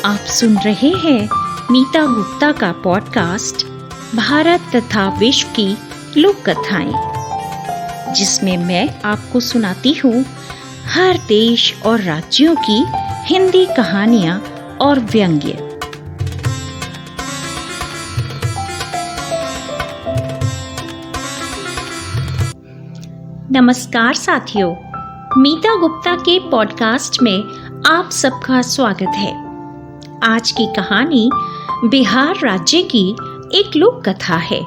आप सुन रहे हैं मीता गुप्ता का पॉडकास्ट भारत तथा विश्व की लोक कथाएं, जिसमें मैं आपको सुनाती हूँ हर देश और राज्यों की हिंदी कहानियाँ और व्यंग्य। नमस्कार साथियों, मीता गुप्ता के पॉडकास्ट में आप सबका स्वागत है। आज की कहानी बिहार राज्य की एक लोक कथा है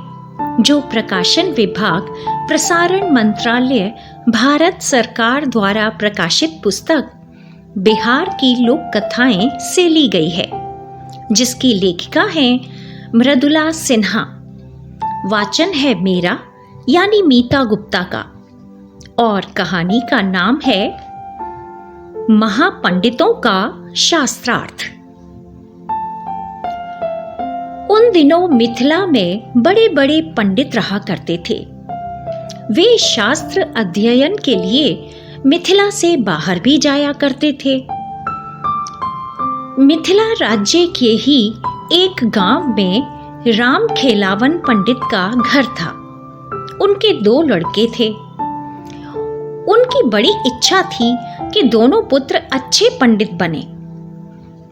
जो प्रकाशन विभाग, प्रसारण मंत्रालय, भारत सरकार द्वारा प्रकाशित पुस्तक बिहार की लोक कथाएं से ली गई है, जिसकी लेखिका है मृदुला सिन्हा। वाचन है मेरा यानी मीता गुप्ता का, और कहानी का नाम है महापंडितों का शास्त्रार्थ। उन दिनों मिथिला में बड़े बड़े पंडित रहा करते थे। वे शास्त्र अध्ययन के लिए मिथिला से बाहर भी जाया करते थे। मिथिला राज्य के ही एक गांव में राम खेलावन पंडित का घर था। उनके 2 लड़के थे। उनकी बड़ी इच्छा थी कि दोनों पुत्र अच्छे पंडित बने।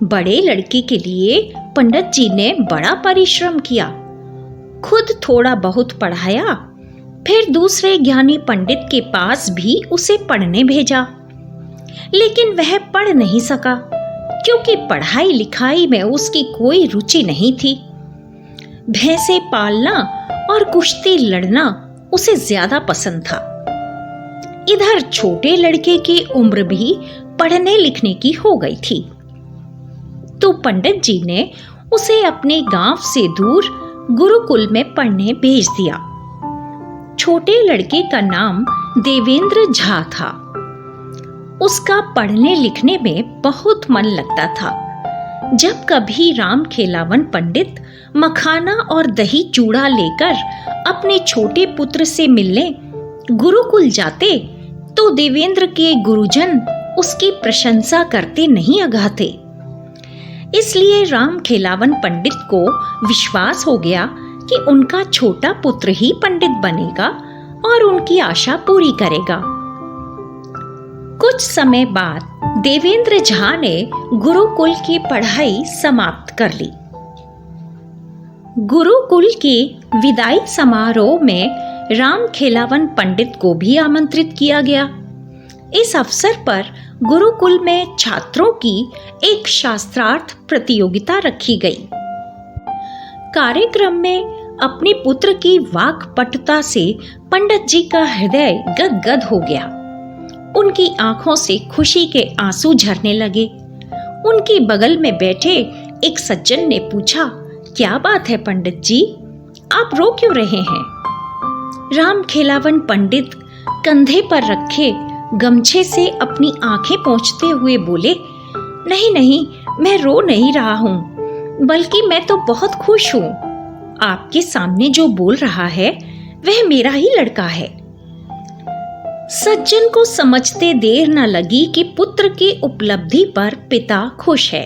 बड़े लड़के के लिए पंडित जी ने बड़ा परिश्रम किया। खुद थोड़ा बहुत पढ़ाया, फिर दूसरे ज्ञानी पंडित के पास भी उसे पढ़ने भेजा। लेकिन वह पढ़ नहीं सका, क्योंकि पढ़ाई लिखाई में उसकी कोई रुचि नहीं थी। भैंसे पालना और कुश्ती लड़ना उसे ज्यादा पसंद था। इधर छोटे लड़के की उम्र भी पढ़ने लिखने की हो गई थी, तो पंडित जी ने उसे अपने गांव से दूर गुरुकुल में पढ़ने भेज दिया। छोटे लड़के का नाम देवेंद्र झा था। उसका पढ़ने लिखने में बहुत मन लगता था। जब कभी राम खेलावन पंडित मखाना और दही चूड़ा लेकर अपने छोटे पुत्र से मिलने गुरुकुल जाते, तो देवेंद्र के गुरुजन उसकी प्रशंसा करते नहीं अघाते। इसलिए राम खेलावन पंडित को विश्वास हो गया कि उनका छोटा पुत्र ही पंडित बनेगा और उनकी आशा पूरी करेगा। कुछ समय बाद देवेंद्र झा ने गुरुकुल की पढ़ाई समाप्त कर ली। गुरुकुल के विदाई समारोह में राम खेलावन पंडित को भी आमंत्रित किया गया। इस अवसर पर गुरुकुल में छात्रों की एक शास्त्रार्थ प्रतियोगिता रखी गई। कार्यक्रम में अपने पुत्र की वाक्पटुता से पंडित जी का हृदय गदगद हो गया। उनकी आंखों से खुशी के आंसू झरने लगे। उनके बगल में बैठे एक सज्जन ने पूछा, क्या बात है पंडित जी, आप रो क्यों रहे हैं? राम खेलावन पंडित कंधे पर रखे गमछे से अपनी आंखें पोंछते हुए बोले, नहीं, मैं रो नहीं रहा हूँ, बल्कि मैं तो बहुत खुश हूँ। आपके सामने जो बोल रहा है वह मेरा ही लड़का है। सज्जन को समझते देर न लगी कि पुत्र की उपलब्धि पर पिता खुश है।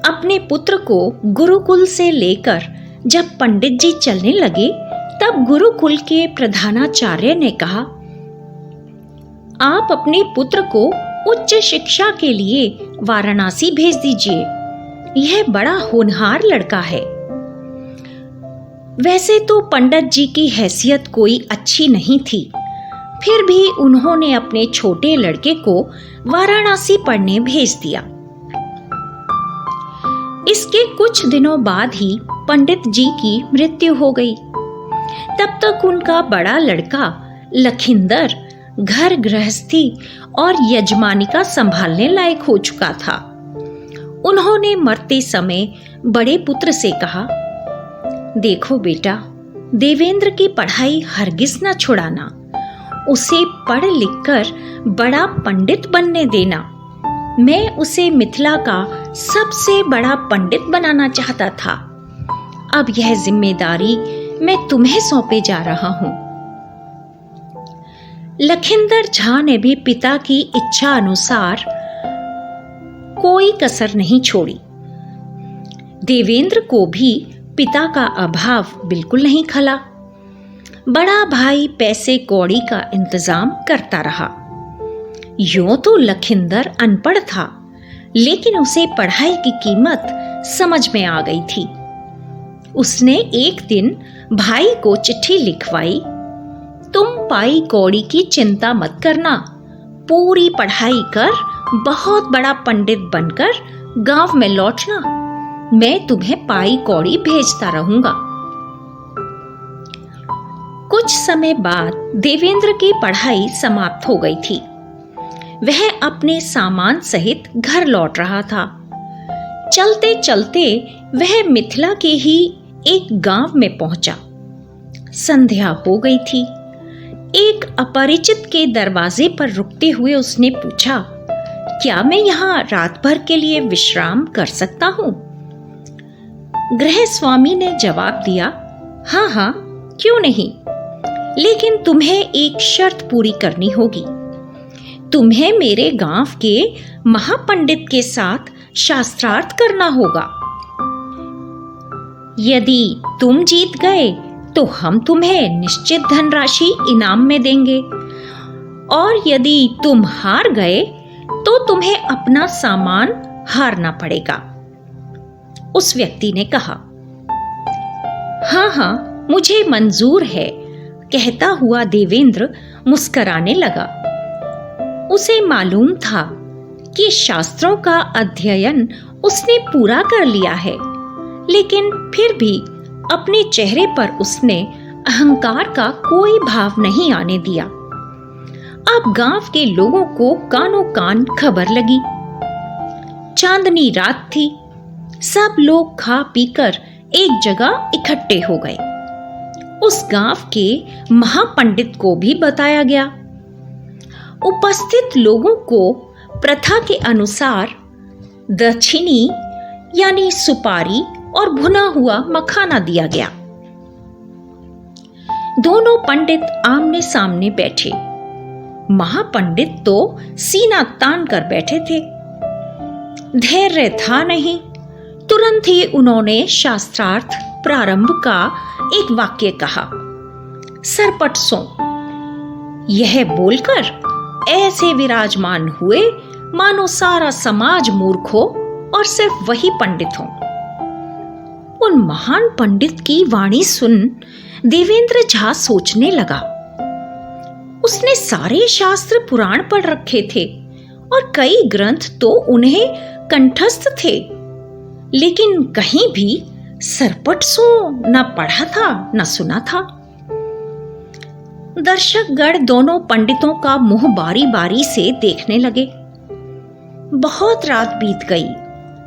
अपने पुत्र को गुरुकुल से लेकर जब पंडित जी चलने लगे, तब गुरुकुल के प्रधानाचार्य ने कहा, आप अपने पुत्र को उच्च शिक्षा के लिए वाराणसी भेज दीजिए। यह बड़ा होनहार लड़का है। वैसे तो पंडित जी की हैसियत कोई अच्छी नहीं थी, फिर भी उन्होंने अपने छोटे लड़के को वाराणसी पढ़ने भेज दिया। इसके कुछ दिनों बाद ही पंडित जी की मृत्यु हो गई। तब तक उनका बड़ा लड़का लखिंदर घर गृहस्थी और यजमानिका संभालने लायक हो चुका था। उन्होंने मरते समय बड़े पुत्र से कहा, देखो बेटा, देवेंद्र की पढ़ाई हरगिज न छुड़ाना। उसे पढ़ लिख कर बड़ा पंडित बनने देना। मैं उसे मिथिला का सबसे बड़ा पंडित बनाना चाहता था। अब यह जिम्मेदारी मैं तुम्हें सौंपे जा रहा हूं। लखिंदर झा ने भी पिता की इच्छा अनुसार कोई कसर नहीं छोड़ी। देवेंद्र को भी पिता का अभाव बिल्कुल नहीं खला। बड़ा भाई पैसे कौड़ी का इंतजाम करता रहा। यूं तो लखिंदर अनपढ़ था, लेकिन उसे पढ़ाई की कीमत समझ में आ गई थी। उसने एक दिन भाई को चिट्ठी लिखवाई, तुम पाई कौड़ी की चिंता मत करना, पूरी पढ़ाई कर बहुत बड़ा पंडित बनकर गांव में लौटना, मैं तुम्हें पाई कौड़ी भेजता रहूंगा। कुछ समय बाद देवेंद्र की पढ़ाई समाप्त हो गई थी। वह अपने सामान सहित घर लौट रहा था। चलते चलते वह मिथिला के ही एक गांव में पहुंचा। संध्या हो गई थी। एक अपरिचित के दरवाजे पर रुकते हुए उसने पूछा, क्या मैं यहाँ रात भर के लिए विश्राम कर सकता हूँ? गृह स्वामी ने जवाब दिया, हाँ हाँ, क्यों नहीं, लेकिन तुम्हें एक शर्त पूरी करनी होगी। तुम्हें मेरे गांव के महापंडित के साथ शास्त्रार्थ करना होगा। यदि तुम जीत गए तो हम तुम्हें निश्चित धनराशि इनाम में देंगे, और यदि तुम हार गए तो तुम्हें अपना सामान हारना पड़ेगा। उस व्यक्ति ने कहा, हाँ हाँ, मुझे मंजूर है, कहता हुआ देवेंद्र मुस्कुराने लगा। उसे मालूम था कि शास्त्रों का अध्ययन उसने पूरा कर लिया है, लेकिन फिर भी अपने चेहरे पर उसने अहंकार का कोई भाव नहीं आने दिया। अब गांव के लोगों को कानों कान खबर लगी। चांदनी रात थी। सब लोग खा पीकर एक जगह इकट्ठे हो गए। उस गांव के महापंडित को भी बताया गया। उपस्थित लोगों को प्रथा के अनुसार दक्षिणी यानी सुपारी और भुना हुआ मखाना दिया गया। दोनों पंडित आमने सामने बैठे। महापंडित तो सीना तान कर बैठे थे। धैर्य था नहीं। तुरंत ही उन्होंने शास्त्रार्थ प्रारंभ का एक वाक्य कहा, सरपट सो। यह बोलकर ऐसे विराजमान हुए मानो सारा समाज मूर्ख हो और सिर्फ वही पंडित हो। उन महान पंडित की वाणी सुन देवेंद्र झा सोचने लगा। उसने सारे शास्त्र पुराण पढ़ रखे थे और कई ग्रंथ तो उन्हें कंठस्थ थे, लेकिन कहीं भी सरपट सो न पढ़ा था न सुना था। दर्शकगण दोनों पंडितों का मुंह बारी बारी से देखने लगे। बहुत रात बीत गई,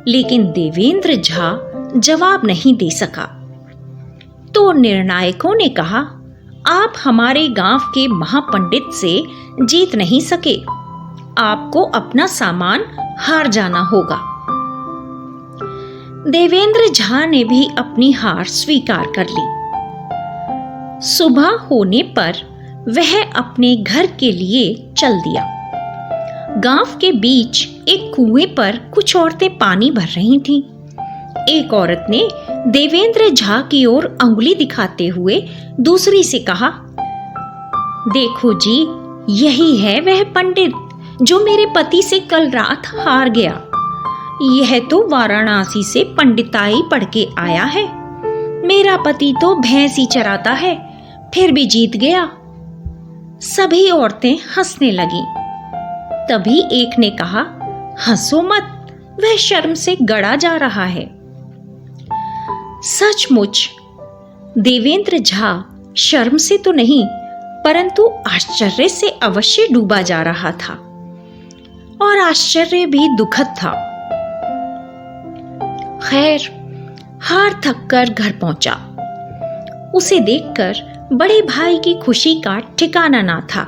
लेकिन देवेंद्र झा जवाब नहीं दे सका। तो निर्णायकों ने कहा, आप हमारे गांव के महापंडित से जीत नहीं सके, आपको अपना सामान हार जाना होगा। देवेंद्र झा ने भी अपनी हार स्वीकार कर ली। सुबह होने पर वह अपने घर के लिए चल दिया। गांव के बीच एक कुएं पर कुछ औरतें पानी भर रही थीं। एक औरत ने देवेंद्र झा की ओर अंगुली दिखाते हुए दूसरी से कहा, देखो जी, यही है वह पंडित जो मेरे पति से कल रात हार गया। यह तो वाराणसी से पंडिताई पढ़ के आया है। मेरा पति तो भैंस ही चराता है, फिर भी जीत गया। सभी औरतें हंसने लगीं। तभी एक ने कहा, हंसो मत, वह शर्म से गड़ा जा रहा है। सचमुच देवेंद्र झा शर्म से तो नहीं, परंतु आश्चर्य से अवश्य डूबा जा रहा था, और आश्चर्य भी दुखद था। खैर, हार थक कर घर पहुंचा। उसे देखकर बड़े भाई की खुशी का ठिकाना ना था,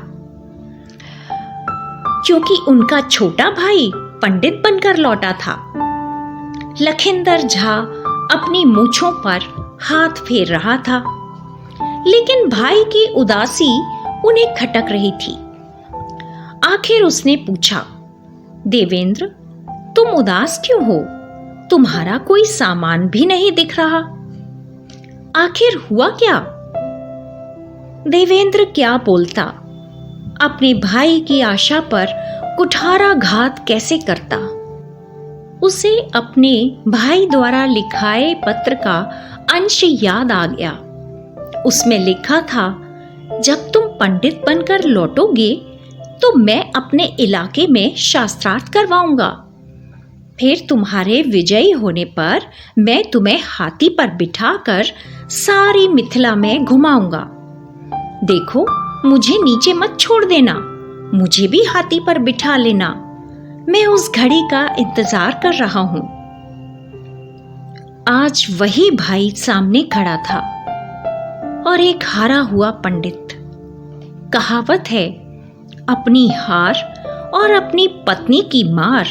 क्योंकि उनका छोटा भाई पंडित बनकर लौटा था। लखिंदर झा अपनी मूंछों पर हाथ फेर रहा था, लेकिन भाई की उदासी उन्हें खटक रही थी। आखिर उसने पूछा, देवेंद्र, तुम उदास क्यों हो? तुम्हारा कोई सामान भी नहीं दिख रहा। आखिर हुआ क्या? देवेंद्र क्या बोलता? अपने भाई की आशा पर कुठाराघात कैसे करता? उसे अपने भाई द्वारा लिखाए पत्र का अंश याद आ गया। उसमें लिखा था, जब तुम पंडित बनकर लौटोगे तो मैं अपने इलाके में शास्त्रार्थ करवाऊंगा। फिर तुम्हारे विजयी होने पर मैं तुम्हें हाथी पर बिठाकर सारी मिथिला में घुमाऊंगा। देखो, मुझे नीचे मत छोड़ देना, मुझे भी हाथी पर बिठा लेना। मैं उस घड़ी का इंतजार कर रहा हूं। आज वही भाई सामने खड़ा था और एक हारा हुआ पंडित। कहावत है, अपनी हार और अपनी पत्नी की मार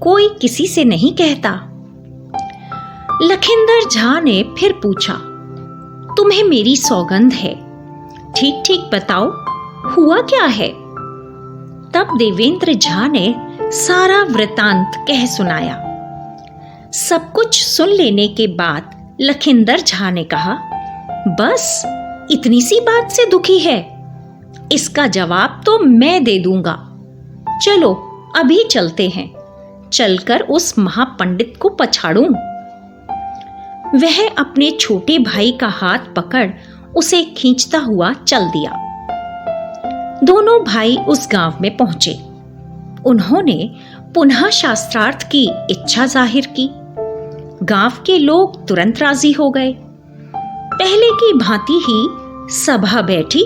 कोई किसी से नहीं कहता। लखिंदर झा ने फिर पूछा, तुम्हें मेरी सौगंध है, ठीक ठीक बताओ, हुआ क्या है? तब देवेंद्र झा ने सारा वृतांत कह सुनाया। सब कुछ सुन लेने के बाद लखिंदर झा ने कहा, बस इतनी सी बात से दुखी है? इसका जवाब तो मैं दे दूंगा। चलो अभी चलते हैं, चलकर उस महापंडित को पछाड़ूं। वह अपने छोटे भाई का हाथ पकड़ उसे खींचता हुआ चल दिया। दोनों भाई उस गांव में पहुंचे। उन्होंने पुनः शास्त्रार्थ की इच्छा जाहिर की। गांव के लोग तुरंत राजी हो गए। पहले की भांति ही सभा बैठी।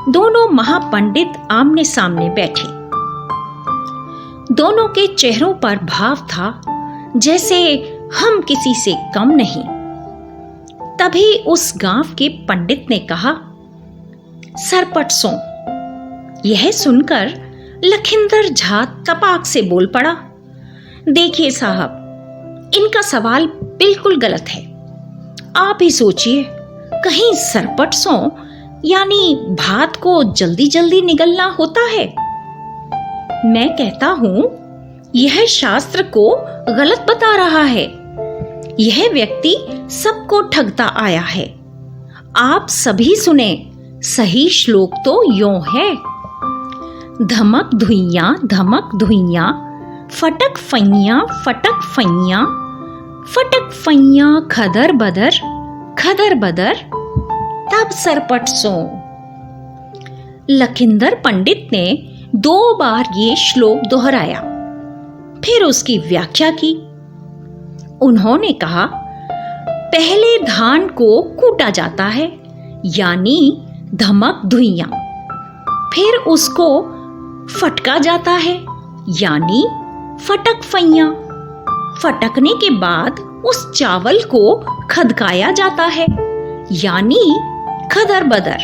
दोनों महापंडित आमने सामने बैठे। दोनों के चेहरों पर भाव था जैसे हम किसी से कम नहीं। तभी उस गांव के पंडित ने कहा, सरपटसों। यह सुनकर लखिंदर झा तपाक से बोल पड़ा, देखिए साहब, इनका सवाल बिल्कुल गलत है। आप ही सोचिए, कहीं सरपटसों यानी भात को जल्दी जल्दी निगलना होता है? मैं कहता हूं, यह शास्त्र को गलत बता रहा है। यह व्यक्ति सबको ठगता आया है। आप सभी सुने, सही श्लोक तो यों है, धमक धुइयां, फटक फैयां, फटक फैयां, खदर बदर, तब सरपटसों। लखिंदर पंडित ने 2 बार ये श्लोक दोहराया, फिर उसकी व्याख्या की। उन्होंने कहा, पहले धान को कूटा जाता है, यानी धमक धुइयां। फिर उसको फटका जाता है, यानी फटक फैयां। फटकने के बाद उस चावल को खदकाया जाता है, यानी खदर बदर।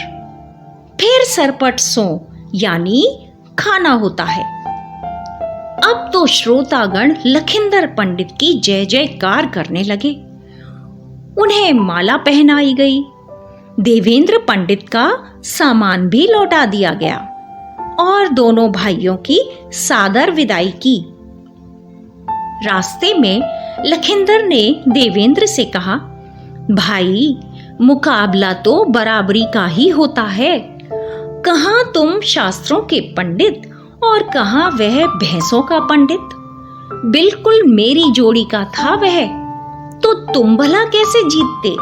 फिर सरपटसों यानी खाना होता है। अब तो श्रोतागण लखिंदर पंडित की जय जयकार करने लगे। उन्हें माला पहनाई गई। देवेंद्र पंडित का सामान भी लौटा दिया गया और दोनों भाइयों की सादर विदाई की। रास्ते में लखिंदर ने देवेंद्र से कहा, भाई, मुकाबला तो बराबरी का ही होता है। कहां तुम शास्त्रों के पंडित और कहां वह भैंसों का पंडित। बिल्कुल मेरी जोड़ी का था वह, तो तुम भला कैसे जीतते?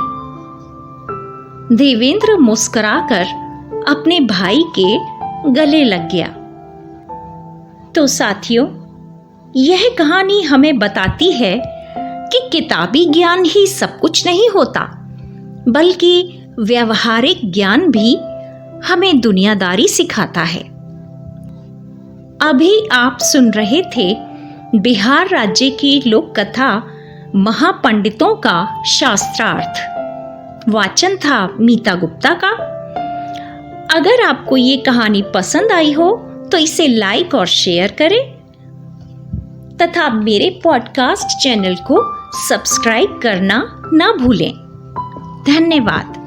देवेंद्र मुस्कुराकर अपने भाई के गले लग गया। तो साथियों, यह कहानी हमें बताती है कि किताबी ज्ञान ही सब कुछ नहीं होता, बल्कि व्यवहारिक ज्ञान भी हमें दुनियादारी सिखाता है। अभी आप सुन रहे थे बिहार राज्य की लोक कथा महापंडितों का शास्त्रार्थ। वाचन था मीता गुप्ता का। अगर आपको ये कहानी पसंद आई हो तो इसे लाइक और शेयर करें तथा मेरे पॉडकास्ट चैनल को सब्सक्राइब करना ना भूलें। धन्यवाद।